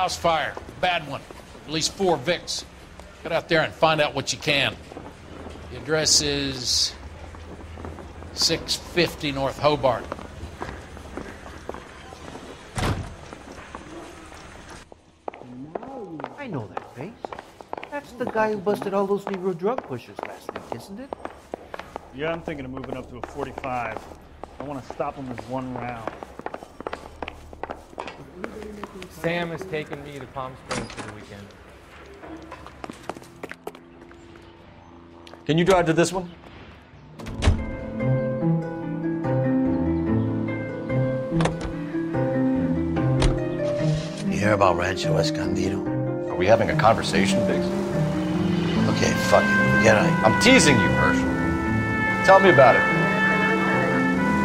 house fire. Bad one. At least 4 Vicks. Get out there and find out what you can. The address is 650 North Hobart. I know that face. That's the guy who busted all those Negro drug pushers last week, isn't it? Yeah, I'm thinking of moving up to a 45. I want to stop him with 1 round. Sam has taken me to Palm Springs for the weekend. Can you drive to this one? You hear about Rancho Escondido? Are we having a conversation, Biggs? Okay, fuck it. Forget I... I'm teasing you, Herschel. Tell me about it.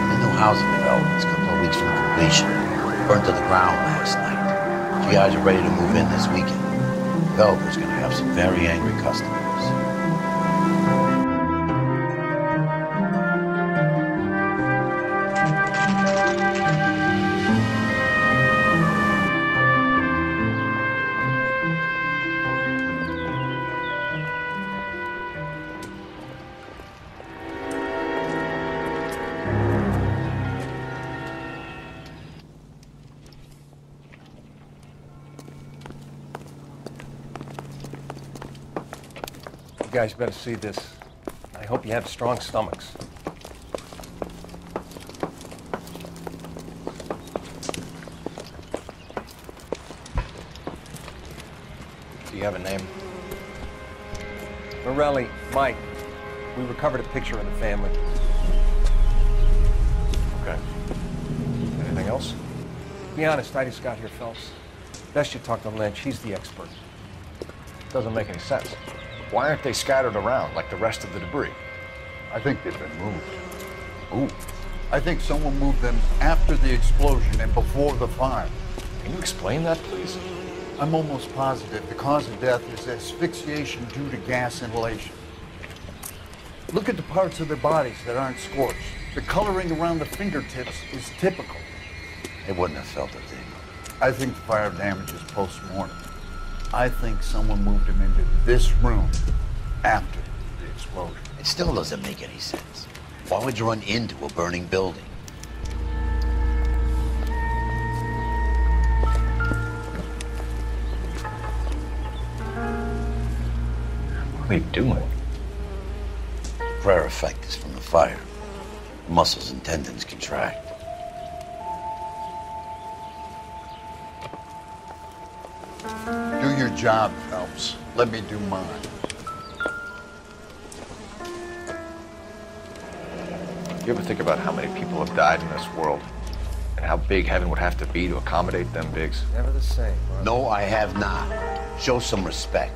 The new housing development's a couple of weeks from completion. Burned to the ground last night. You guys are ready to move in this weekend. The developer's gonna have some very angry customers. You guys better see this. I hope you have strong stomachs. Do you have a name? Morelli, Mike. We recovered a picture of the family. Okay. Anything else? To be honest, I just got here, Phelps. Best you talk to Lynch. He's the expert. Doesn't make any sense. Why aren't they scattered around like the rest of the debris? I think they've been moved. Ooh. I think someone moved them after the explosion and before the fire. Can you explain that, please? I'm almost positive the cause of death is asphyxiation due to gas inhalation. Look at the parts of their bodies that aren't scorched. The coloring around the fingertips is typical. They wouldn't have felt a thing. I think the fire damage is post-mortem. I think someone moved him into this room after the explosion. It still doesn't make any sense. Why would you run into a burning building? What are they doing? Prayer effect is from the fire. Muscles and tendons contract. Do your job, Phelps. Let me do mine. You ever think about how many people have died in this world? And how big heaven would have to be to accommodate them, Biggs? Never the same, huh? No, I have not. Show some respect.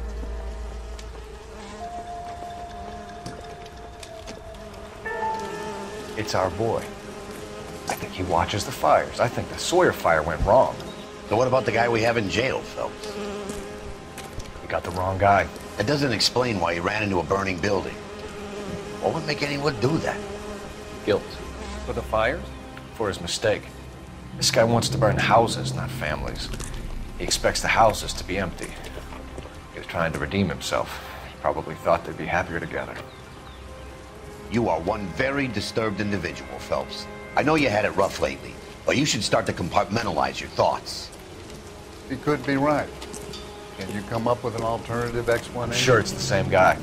It's our boy. I think he watches the fires. I think the Sawyer fire went wrong. So what about the guy we have in jail, Phelps? We got the wrong guy. That doesn't explain why he ran into a burning building. What would make anyone do that? Guilt. For the fires? For his mistake. This guy wants to burn houses, not families. He expects the houses to be empty. He was trying to redeem himself. He probably thought they'd be happier together. You are one very disturbed individual, Phelps. I know you had it rough lately, but you should start to compartmentalize your thoughts. He could be right. Can you come up with an alternative explanation? I'm sure it's the same guy.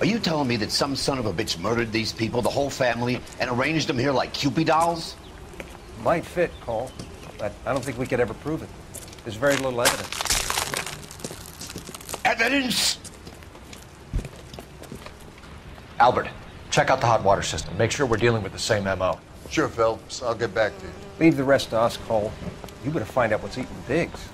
Are you telling me that some son of a bitch murdered these people, the whole family, and arranged them here like Cupid dolls? Might fit, Cole, but I don't think we could ever prove it. There's very little evidence. Evidence? Albert, check out the hot water system. Make sure we're dealing with the same MO. Sure, Phelps. I'll get back to you. Leave the rest to us, Cole. You better find out what's eating Biggs.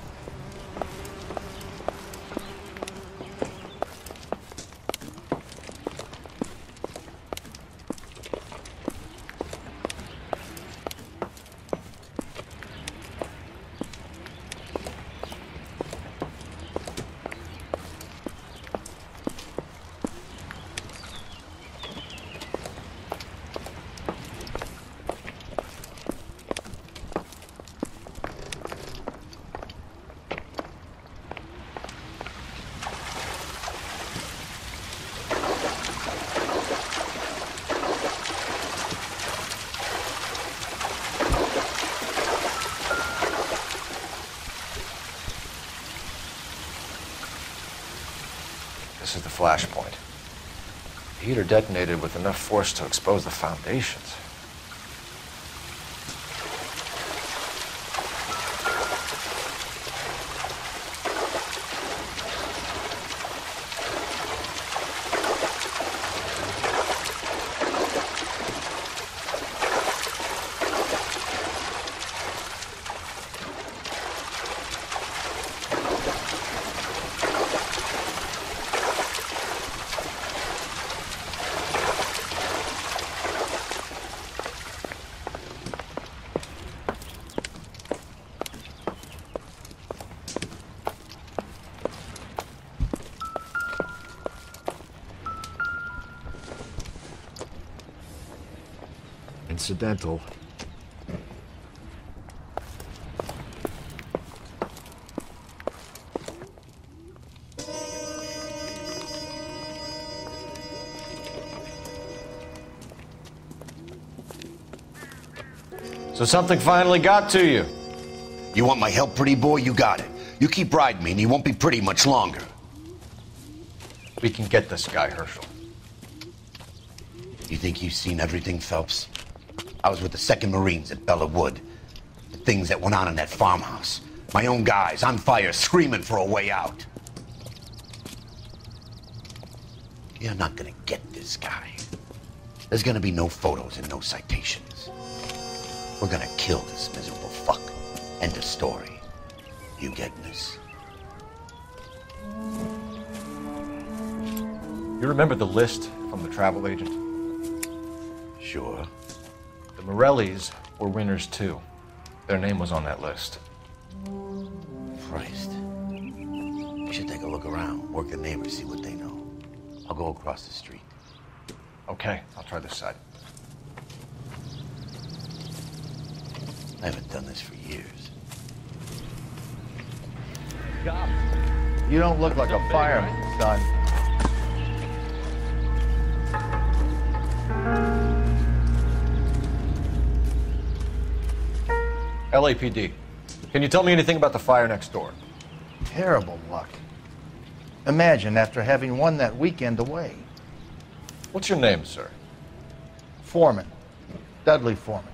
This is the flash point. The heater detonated with enough force to expose the foundations. Incidental. So something finally got to you. You want my help, pretty boy? You got it. You keep riding me and you won't be pretty much longer. We can get this guy, Herschel. You think you've seen everything, Phelps? I was with the 2nd Marines at Bella Wood. The things that went on in that farmhouse. My own guys on fire, screaming for a way out. You're not gonna get this guy. There's gonna be no photos and no citations. We're gonna kill this miserable fuck. End of story. You getting this? You remember the list from the travel agent? Sure. The Morellis were winners too. Their name was on that list. Christ. We should take a look around, work the neighbors, see what they know. I'll go across the street. Okay, I'll try this side. I haven't done this for years. You don't look like a fireman, son. LAPD. Can you tell me anything about the fire next door? Terrible luck. Imagine after having won that weekend away. What's your name, sir? Foreman. Dudley Foreman.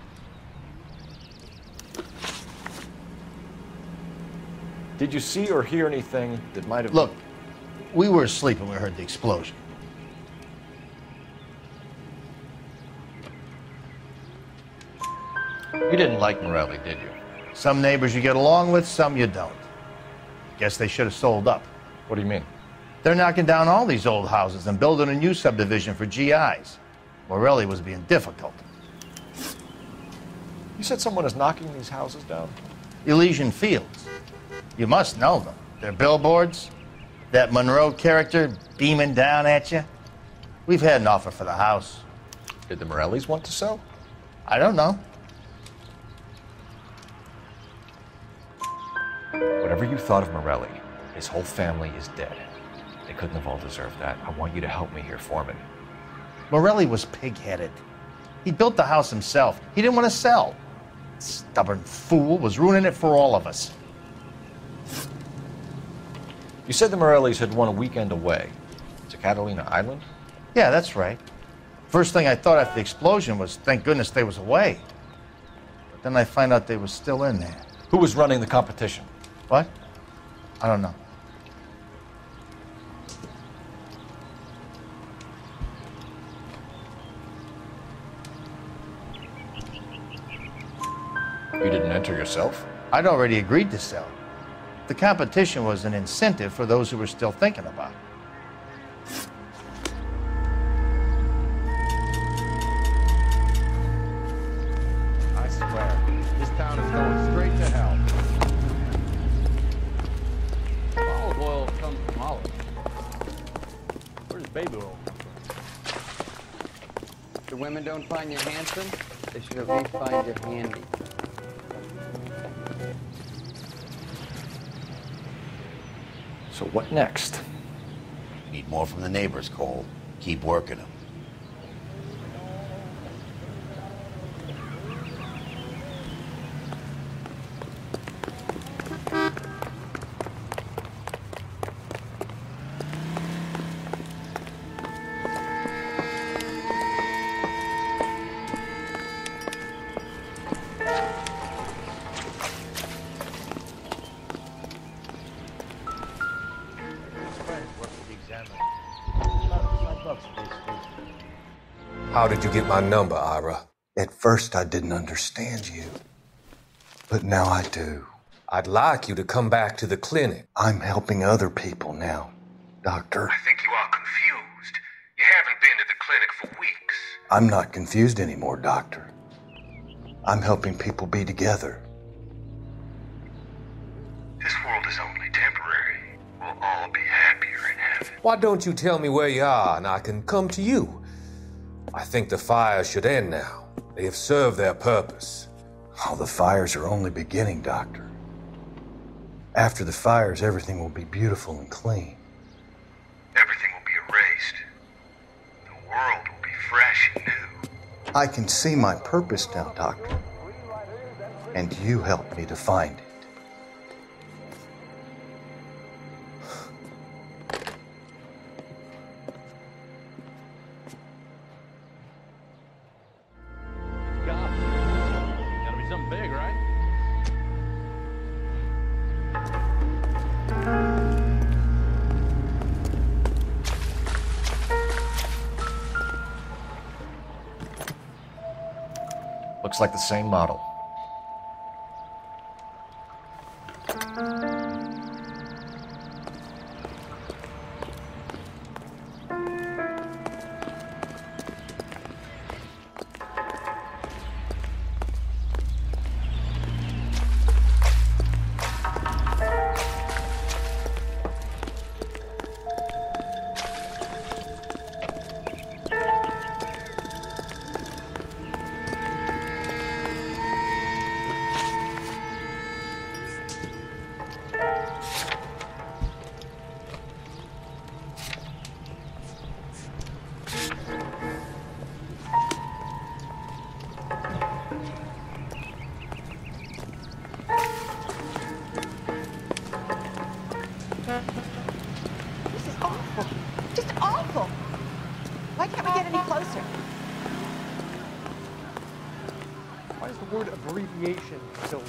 Did you see or hear anything that might have... Look, we were asleep when we heard the explosion. You didn't like Morelli, did you? Some neighbors you get along with, some you don't. Guess they should have sold up. What do you mean? They're knocking down all these old houses and building a new subdivision for GIs. Morelli was being difficult. You said someone is knocking these houses down? Elysian Fields. You must know them. Their billboards, that Monroe character beaming down at you. We've had an offer for the house. Did the Morellis want to sell? I don't know. Whatever you thought of Morelli, his whole family is dead. They couldn't have all deserved that. I want you to help me here, Foreman. Morelli was pig-headed. He built the house himself. He didn't want to sell. Stubborn fool was ruining it for all of us. You said the Morellis had won a weekend away to Catalina Island? Yeah, that's right. First thing I thought after the explosion was, thank goodness they was away. But then I find out they was still in there. Who was running the competition? What? I don't know. You didn't enter yourself? I'd already agreed to sell. The competition was an incentive for those who were still thinking about it. I swear, this town is going straight to hell. Olive oil comes from olives. Where's baby oil? If the women don't find you handsome, they should at least find you handy. So what next? Need more from the neighbors, Cole. Keep working them. $5 How did you get my number, Ira? At first, I didn't understand you. But now I do. I'd like you to come back to the clinic. I'm helping other people now, Doctor. I think you are confused. You haven't been to the clinic for weeks. I'm not confused anymore, Doctor. I'm helping people be together. This world is only temporary. We'll all be happier in heaven. Why don't you tell me where you are and I can come to you? I think the fires should end now. They have served their purpose. Oh, the fires are only beginning, Doctor. After the fires, everything will be beautiful and clean. Everything will be erased. The world will be fresh and new. I can see my purpose now, Doctor. And you helped me to find it. Gotta be something big, right? Looks like the same model. This is awful. Just awful. Why can't we get any closer? Why is the word abbreviation so long?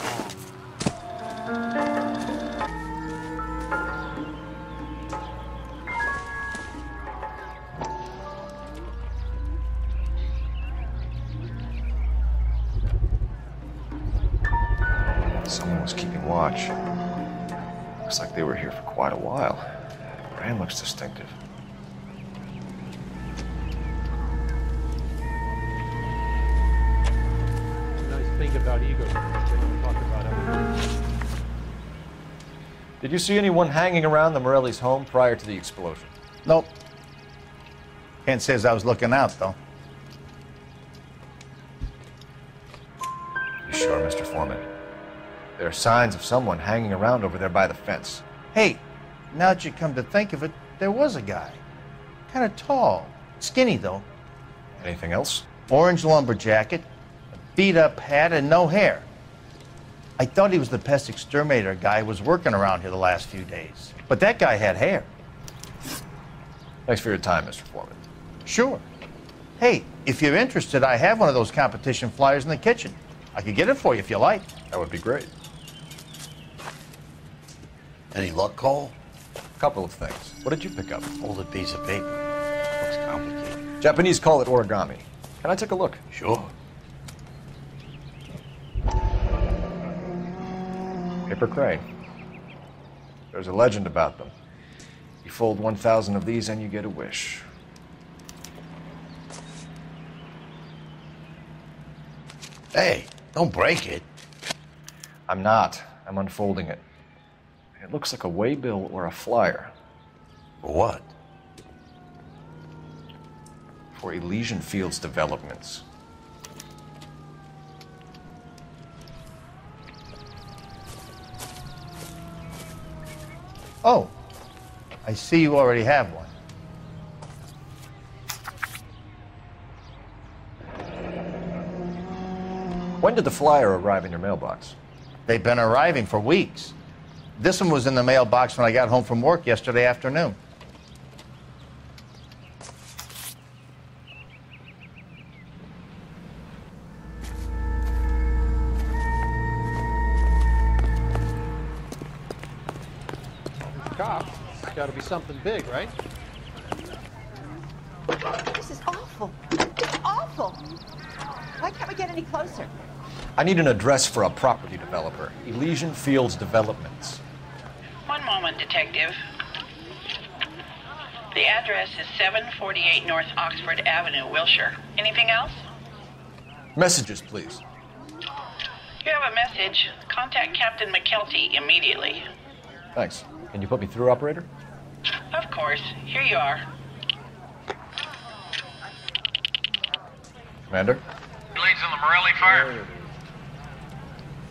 Someone was keeping watch. Looks like they were here for quite a while. Brand looks distinctive. Nice thing about ego. They don't talk about everything. Did you see anyone hanging around the Morelli's home prior to the explosion? Nope. Kent says I was looking out, though. You sure, Mr. Foreman? There are signs of someone hanging around over there by the fence. Hey, now that you come to think of it, there was a guy. Kind of tall. Skinny, though. Anything else? Orange lumber jacket, a beat-up hat, and no hair. I thought he was the pest exterminator guy who was working around here the last few days. But that guy had hair. Thanks for your time, Mr. Foreman. Sure. Hey, if you're interested, I have one of those competition flyers in the kitchen. I could get it for you if you like. That would be great. Any luck, Cole? A couple of things. What did you pick up? Folded piece of paper. Looks complicated. Japanese call it origami. Can I take a look? Sure. Paper crane. There's a legend about them. You fold 1,000 of these and you get a wish. Hey, don't break it. I'm not. I'm unfolding it. It looks like a waybill or a flyer. For what? For Elysian Fields developments. Oh, I see you already have one. When did the flyer arrive in your mailbox? They've been arriving for weeks. This one was in the mailbox when I got home from work yesterday afternoon. Cop, it's got to be something big, right? This is awful. It's awful. Why can't we get any closer? I need an address for a property developer. Elysian Fields Developments. One moment, Detective. The address is 748 North Oxford Avenue, Wilshire. Anything else? Messages, please. You have a message. Contact Captain McKelty immediately. Thanks. Can you put me through, operator? Of course. Here you are. Commander? Leads on the Morelli fire.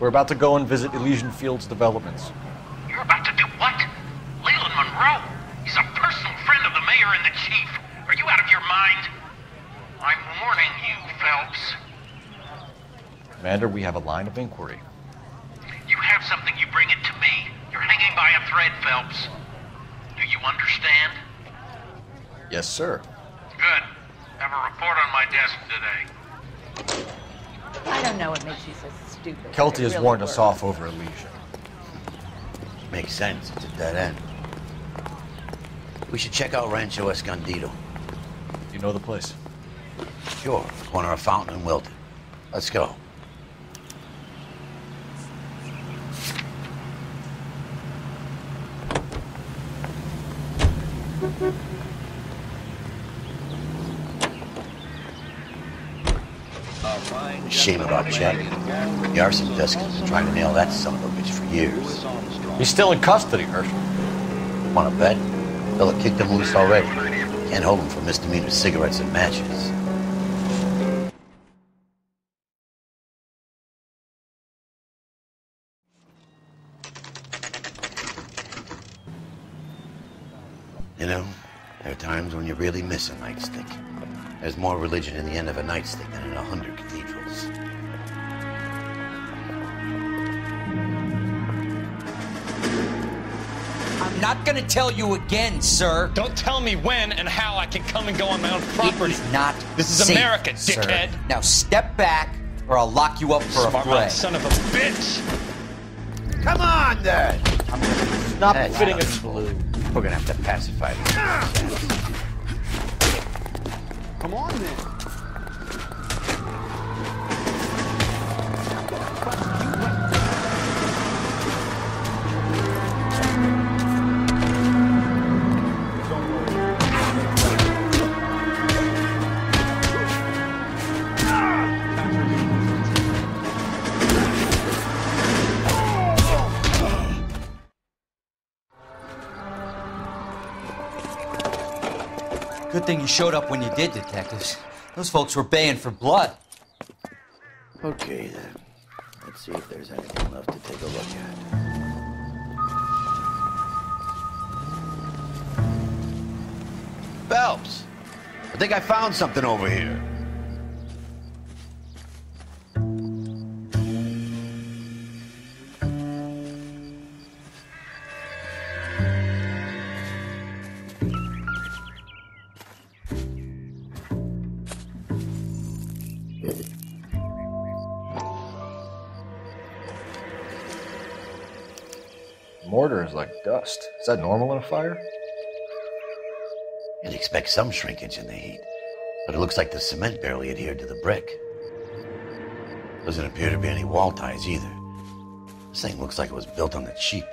We're about to go and visit Elysian Fields Developments. You're about to do what? Leland Monroe? He's a personal friend of the mayor and the chief. Are you out of your mind? I'm warning you, Phelps. Commander, we have a line of inquiry. You have something, you bring it to me. You're hanging by a thread, Phelps. Do you understand? Yes, sir. Good. Have a report on my desk today. I don't know what makes you so stupid. Kelty has warned us off over Elysian. Makes sense. It's a dead end. We should check out Rancho Escondido. You know the place? Sure. Corner of Fountain and Wilton. Let's go. Shame about Jack. The arson desk has been trying to nail that son of a bitch for years. He's still in custody, Herschel. Want to bet? They'll have kicked him loose already. Can't hold him for misdemeanor cigarettes and matches. You know, there are times when you really miss a nightstick. There's more religion in the end of a nightstick than in 100 cathedrals. I'm not gonna tell you again, sir. Don't tell me when and how I can come and go on my own property. It is not This is safe, America, sir. dickhead. Now step back, or I'll lock you up for a Smart fray. son of a bitch. Come on, then! Stop That's fitting not it blue. We're gonna have to pacify these guys. Come on, then. Good thing you showed up when you did, detectives. Those folks were baying for blood. Okay, then. Let's see if there's anything left to take a look at. Phelps! I think I found something over here. Mortar is like dust. Is that normal in a fire? You'd expect some shrinkage in the heat, but it looks like the cement barely adhered to the brick. Doesn't appear to be any wall ties either. This thing looks like it was built on the cheap.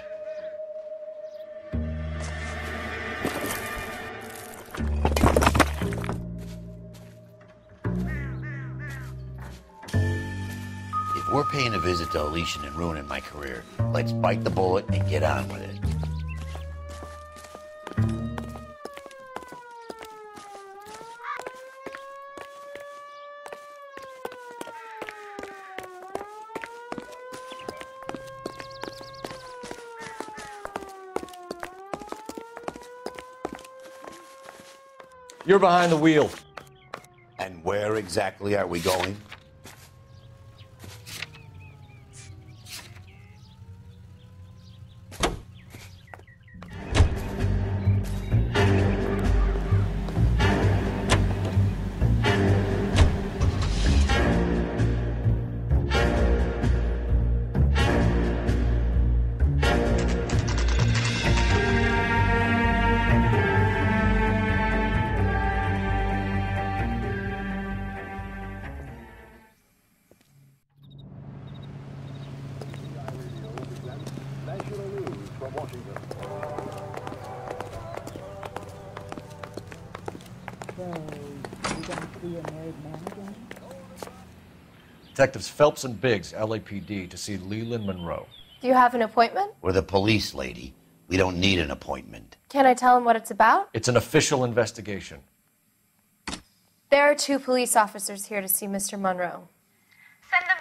If we're paying a visit to Elysian and ruining my career, let's bite the bullet and get on with it. You're behind the wheel. And where exactly are we going? Detectives Phelps and Biggs, LAPD, to see Leland Monroe. Do you have an appointment? We're the police, lady. We don't need an appointment. Can I tell him what it's about? It's an official investigation. There are 2 police officers here to see Mr. Monroe. Send them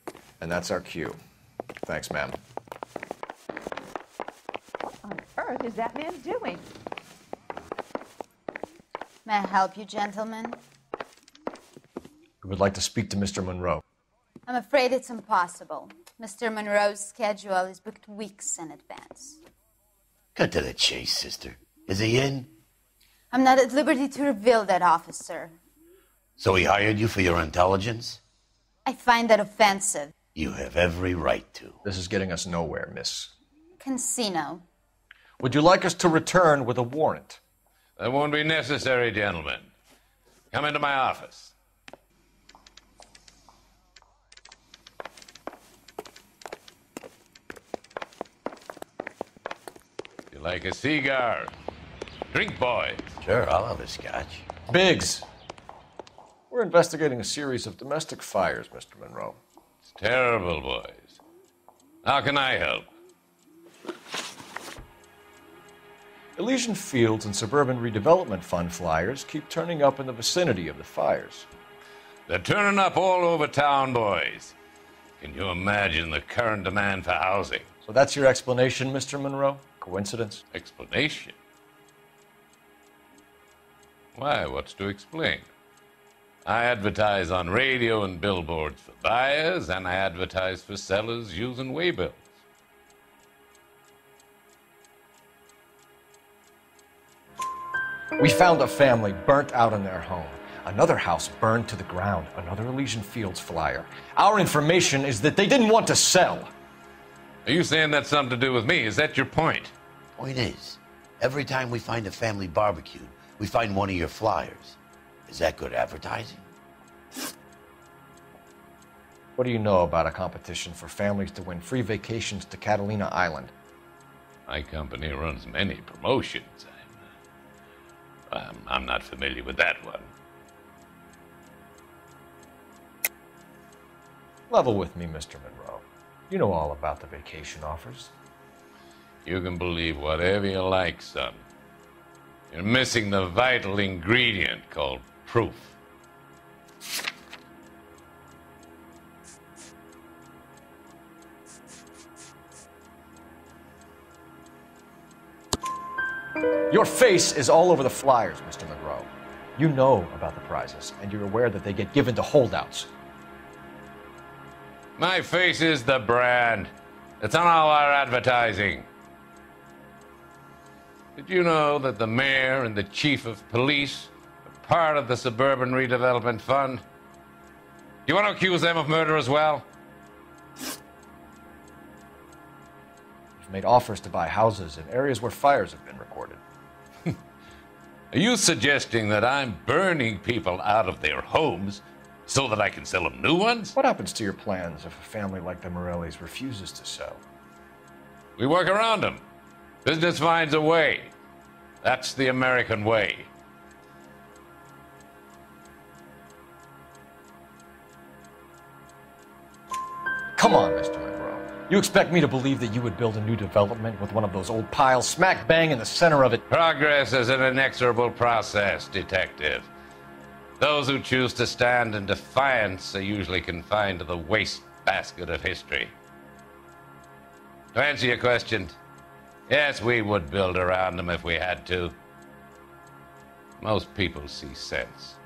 through. And that's our cue. Thanks, ma'am. What on earth is that man doing? May I help you, gentlemen? We would like to speak to Mr. Monroe. I'm afraid it's impossible. Mr. Monroe's schedule is booked weeks in advance. Cut to the chase, sister. Is he in? I'm not at liberty to reveal that, officer. So he hired you for your intelligence? I find that offensive. You have every right to. This is getting us nowhere, miss. Casino. Would you like us to return with a warrant? That won't be necessary, gentlemen. Come into my office. You like a cigar? Drink, boys. Sure, I'll have a scotch. Biggs, we're investigating a series of domestic fires, Mr. Monroe. It's terrible, boys. How can I help? Elysian Fields and Suburban Redevelopment Fund flyers keep turning up in the vicinity of the fires. They're turning up all over town, boys. Can you imagine the current demand for housing? So that's your explanation, Mr. Monroe? Coincidence? Explanation? Why, what's to explain? I advertise on radio and billboards for buyers, and I advertise for sellers using waybills. We found a family burnt out in their home. Another house burned to the ground. Another Elysian Fields flyer. Our information is that they didn't want to sell. Are you saying that's something to do with me? Is that your point? Point is, every time we find a family barbecued, we find one of your flyers. Is that good advertising? What do you know about a competition for families to win free vacations to Catalina Island? My company runs many promotions. I'm not familiar with that one. Level with me, Mr. Monroe. You know all about the vacation offers. You can believe whatever you like, son. You're missing the vital ingredient called proof. Your face is all over the flyers, Mr. Monroe. You know about the prizes, and you're aware that they get given to holdouts. My face is the brand. It's on all our advertising. Did you know that the mayor and the chief of police are part of the Suburban Redevelopment Fund? Do you want to accuse them of murder as well? You've made offers to buy houses in areas where fires have been recorded. Are you suggesting that I'm burning people out of their homes so that I can sell them new ones? What happens to your plans if a family like the Morellis refuses to sell? We work around them. Business finds a way. That's the American way. Come on, Mr. Monroe. You expect me to believe that you would build a new development with one of those old piles smack bang in the center of it? Progress is an inexorable process, detective. Those who choose to stand in defiance are usually confined to the wastebasket of history. To answer your question, yes, we would build around them if we had to. Most people see sense.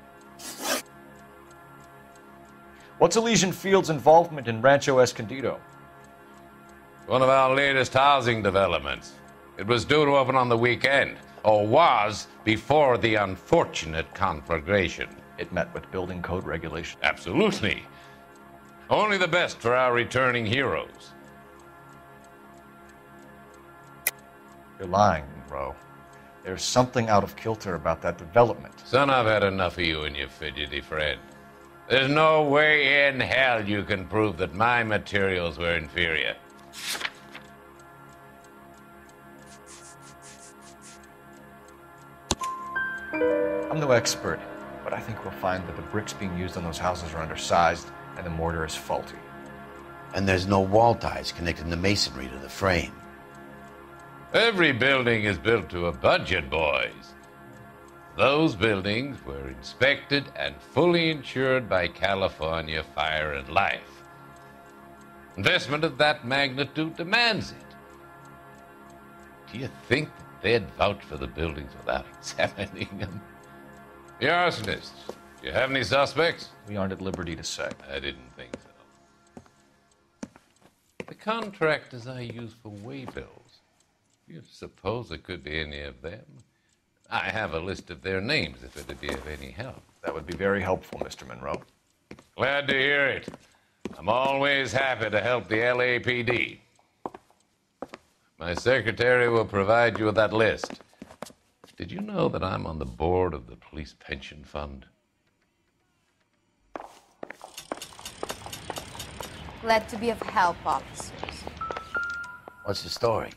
What's Elysian Fields' involvement in Rancho Escondido? One of our latest housing developments. It was due to open on the weekend, or was before the unfortunate conflagration. It met with building code regulation. Absolutely. Only the best for our returning heroes. You're lying, Monroe. There's something out of kilter about that development. Son, I've had enough of you and your fidgety friend. There's no way in hell you can prove that my materials were inferior. I'm no expert, but I think we'll find that the bricks being used on those houses are undersized and the mortar is faulty. And there's no wall ties connecting the masonry to the frame. Every building is built to a budget, boys. Those buildings were inspected and fully insured by California Fire and Life. Investment of that magnitude demands it. Do you think that they'd vouch for the buildings without examining them? The arsonists, do you have any suspects? We aren't at liberty to say. I didn't think so. The contractors I use for waybills, do you suppose it could be any of them? I have a list of their names if it'd be of any help. That would be very helpful, Mr. Monroe. Glad to hear it. I'm always happy to help the LAPD. My secretary will provide you with that list. Did you know that I'm on the board of the police pension fund? Glad to be of help, officers. What's the story?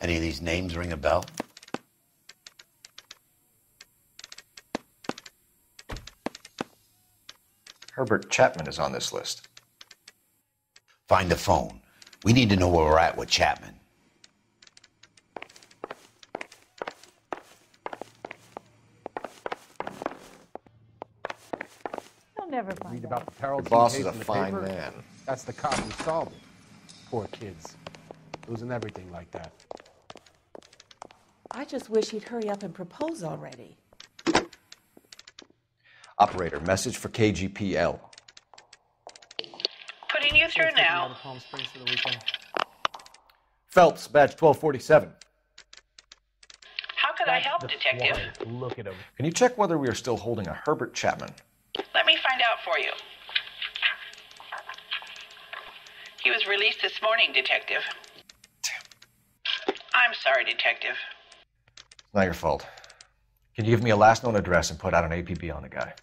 Any of these names ring a bell? Herbert Chapman is on this list. Find the phone. We need to know where we're at with Chapman. You'll never find Read out. about the Harold The boss case is a in the fine paper? man. That's the cop who solved it. Poor kids. Losing everything like that. I just wish he'd hurry up and propose already. Operator, message for KGPL. Putting you through now. Palm Springs for the weekend. Phelps, badge 1247. How could I help, Detective? Look at him. Can you check whether we are still holding a Herbert Chapman? Let me find out for you. He was released this morning, Detective. I'm sorry, Detective. It's not your fault. Can you give me a last known address and put out an APB on the guy?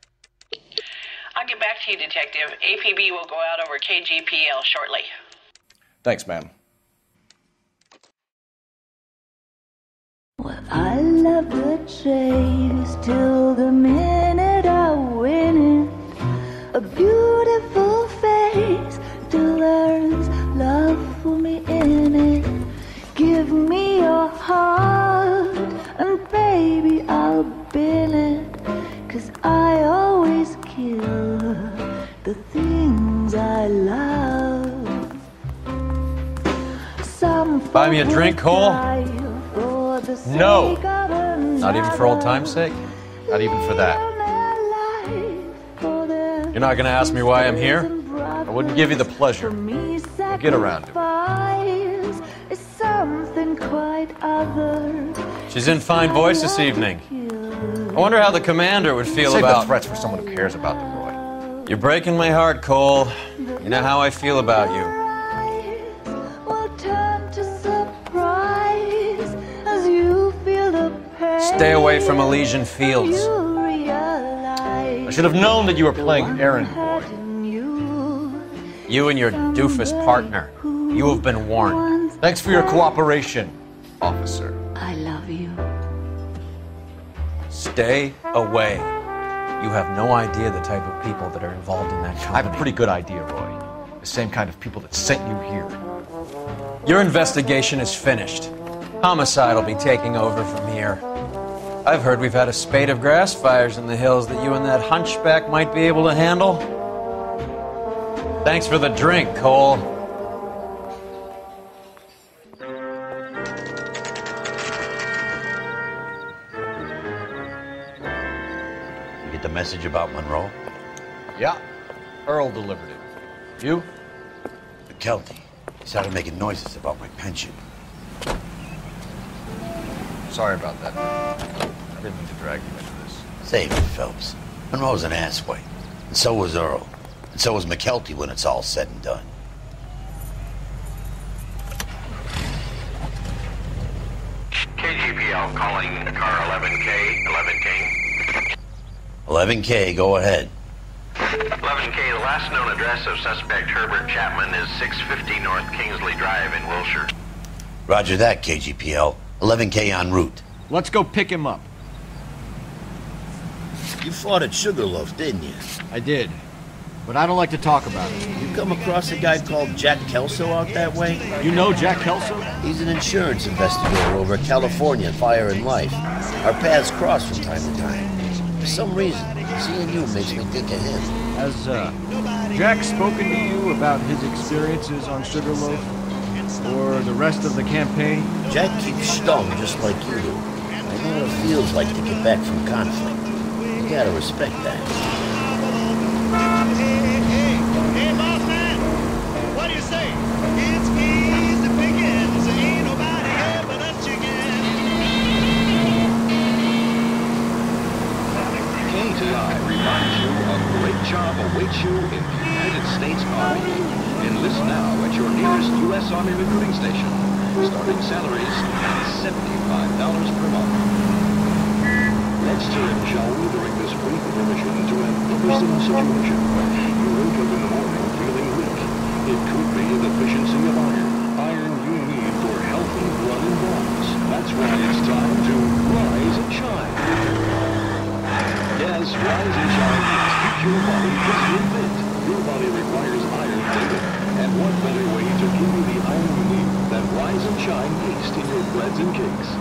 I'll get back to you, Detective. APB will go out over KGPL shortly. Thanks, ma'am. Well, I love the chase till the minute I win it. A beautiful face till there's love for me in it. Give me your heart and baby I'll bin it. 'Cause I always kill the things I love. Some Buy me a drink, Cole? for the No. sake of another. Not even for old time's sake? Not even for that. You're not gonna ask me why I'm here? I wouldn't give you the pleasure. We'll get around to it. Is something quite other. She's in fine voice this evening. I wonder how the commander would feel Save about... the threats for someone who cares about the boy. You're breaking my heart, Cole. You know how I feel about you. Will turn to surprise as you feel the pain. Stay away from Elysian Fields. You realize I should have known that you were playing errand boy. You and your doofus partner. You have been warned. Thanks for your cooperation, officer. I love you. Stay away. You have no idea the type of people that are involved in that company. I have a pretty good idea, Roy. The same kind of people that sent you here. Your investigation is finished. Homicide will be taking over from here. I've heard we've had a spate of grass fires in the hills that you and that hunchback might be able to handle. Thanks for the drink, Cole. You get the message about Monroe? Yeah. Earl delivered it. You? McKelty. He started making noises about my pension. Sorry about that. I didn't mean to drag you into this. Save it, Phelps. Monroe's an asswipe. And so was Earl. And so was McKelty when it's all said and done. KGPL calling car 11K, 11K. 11K, go ahead. 11K, the last known address of suspect Herbert Chapman is 650 North Kingsley Drive in Wilshire. Roger that, KGPL. 11K en route. Let's go pick him up. You fought at Sugarloaf, didn't you? I did. But I don't like to talk about it. You come across a guy called Jack Kelso out that way? You know Jack Kelso? He's an insurance investigator over at California Fire and Life. Our paths cross from time to time. For some reason, seeing you makes me think of him. Has Jack spoken to you about his experiences on Sugarloaf? Or the rest of the campaign? Jack keeps stung just like you do. I know what it feels like to get back from conflict. You gotta respect that. Hey, boss man! What do you say? It's easy pickings. Ain't nobody here but us chicken. KTI reminds you a great job awaits you in the United States Army. Enlist now at your nearest U.S. Army recruiting station. Starting salaries $75 per month. Let's turn, shall we, during this brief intermission to an interesting situation. You wake up in the morning feeling weak. It could be a deficiency of iron. Iron you need for healthy blood and bones. That's why it's time to rise and shine. Yes, rise and shine keeps your body physically fit. Your body requires iron daily. And what better way to give you the iron you need than Rise and Shine yeast in your breads and cakes?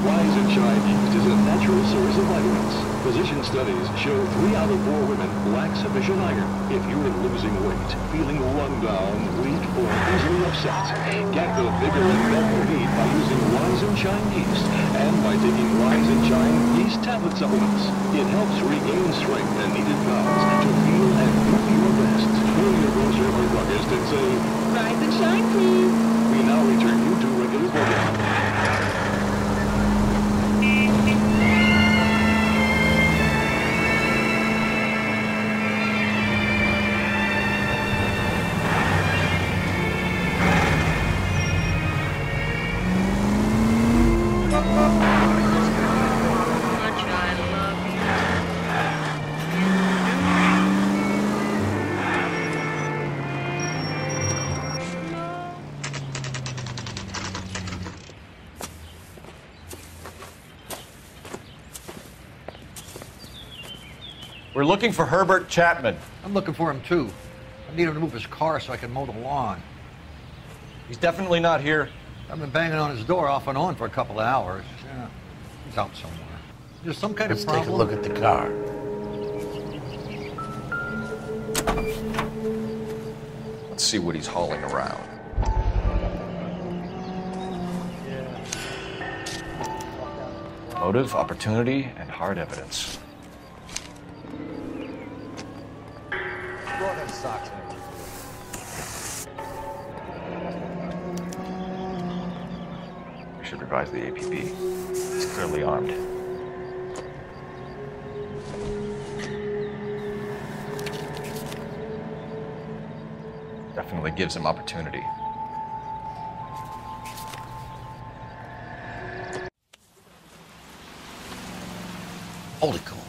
Rise and Shine yeast is a natural source of vitamins. Physician studies show 3 out of 4 women lack sufficient iron. If you're losing weight, feeling run down, weak, or easily upset, get the vigor and depth you need by using Rise and Shine yeast and by taking Rise and Shine yeast tablet supplements. It helps regain strength and needed pounds to feel and do your best. Go to your grocer or druggist and say, Rise and shine, please. We now return you to regular program. We're looking for Herbert Chapman. I'm looking for him too. I need him to move his car so I can mow the lawn. He's definitely not here. I've been banging on his door off and on for a couple of hours. Yeah, he's out somewhere. There's some kind Let's of problem. take a look at the car. Let's see what he's hauling around. Motive, opportunity, and hard evidence. Go ahead, socks. We should revise the APB. He's clearly armed. Definitely gives him opportunity. Hold it, Cole.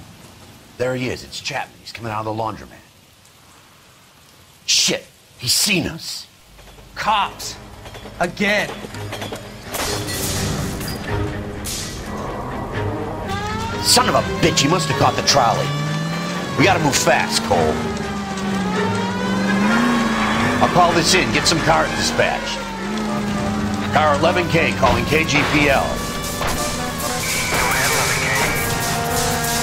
There he is. It's Chapman. He's coming out of the laundromat. Shit! He's seen us. Cops! Again! Son of a bitch, he must have caught the trolley. We gotta move fast, Cole. I'll call this in, get some cars dispatched. Car 11K calling KGPL.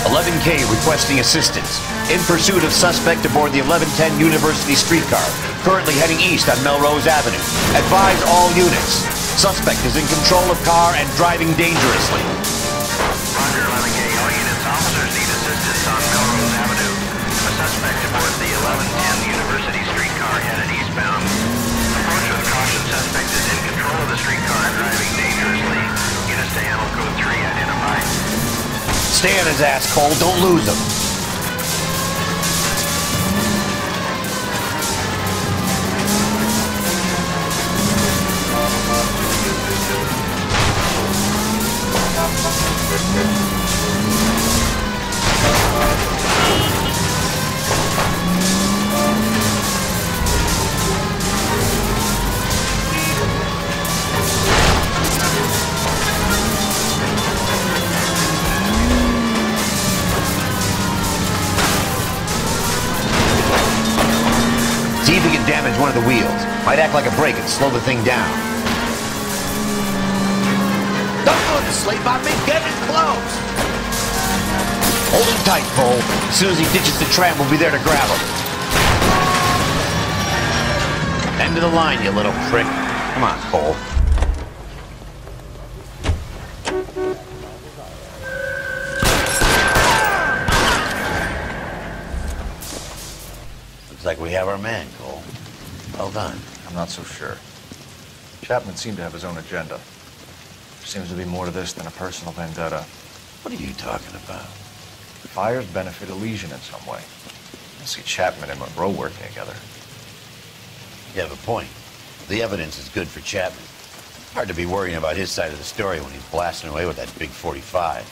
11K requesting assistance. In pursuit of suspect aboard the 1110 University streetcar, currently heading east on Melrose Avenue. Advise all units. Suspect is in control of car and driving dangerously. Roger, 11K. All units, officers need assistance on Melrose Avenue. A suspect aboard the 1110 University streetcar headed eastbound. Approach with caution. Suspect is in control of the streetcar and driving dangerously. Units to handle code 3 identified. Stay on his ass, Cole. Don't lose him. one of the wheels. Might act like a brake and slow the thing down. Don't go to sleep on me. Get it close. Hold him tight, Cole. As soon as he ditches the tram, we'll be there to grab him. End of the line, you little prick. Come on, Cole. Looks like we have our man, Cole. Well done. I'm not so sure. Chapman seemed to have his own agenda. There seems to be more to this than a personal vendetta. What are you talking about? Fires benefit Elysian in some way. I see Chapman and Monroe working together. You have a point. The evidence is good for Chapman. Hard to be worrying about his side of the story when he's blasting away with that big 45.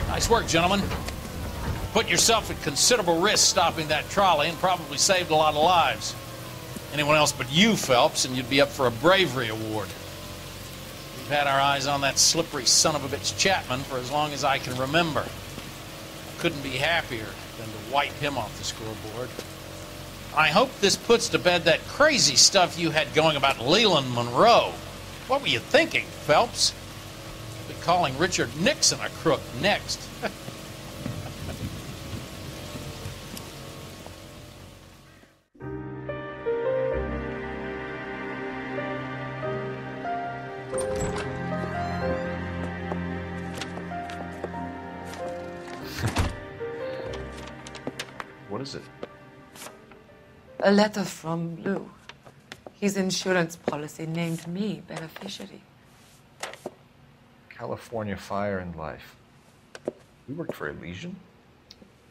Nice work, gentlemen. Put yourself at considerable risk stopping that trolley and probably saved a lot of lives. Anyone else but you, Phelps, and you'd be up for a bravery award. We've had our eyes on that slippery son of a bitch Chapman for as long as I can remember. Couldn't be happier than to wipe him off the scoreboard. I hope this puts to bed that crazy stuff you had going about Leland Monroe. What were you thinking, Phelps? You'll be calling Richard Nixon a crook next. What is it? A letter from Lou. His insurance policy named me beneficiary. California Fire and Life. You worked for Elysian?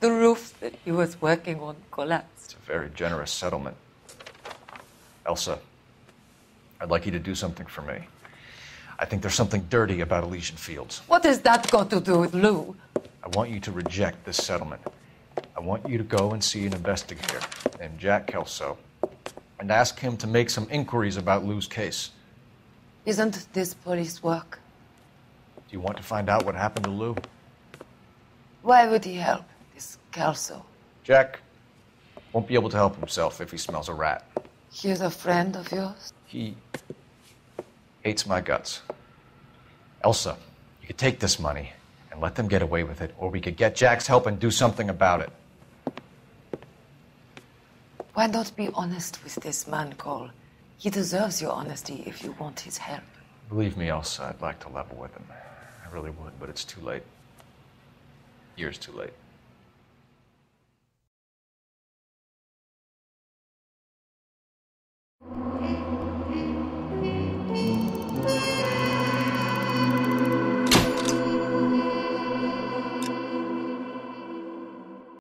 The roof that he was working on collapsed. It's a very generous settlement. Elsa, I'd like you to do something for me. I think there's something dirty about Elysian Fields. What has that got to do with Lou? I want you to reject this settlement. I want you to go and see an investigator named Jack Kelso and ask him to make some inquiries about Lou's case. Isn't this police work? Do you want to find out what happened to Lou? Why would he help, this Kelso? Jack won't be able to help himself if he smells a rat. He's a friend of yours? He hates my guts. Elsa, you could take this money and let them get away with it, or we could get Jack's help and do something about it. Why not be honest with this man, Cole? He deserves your honesty if you want his help. Believe me, Elsa, I'd like to level with him. I really would, but it's too late. Years too late.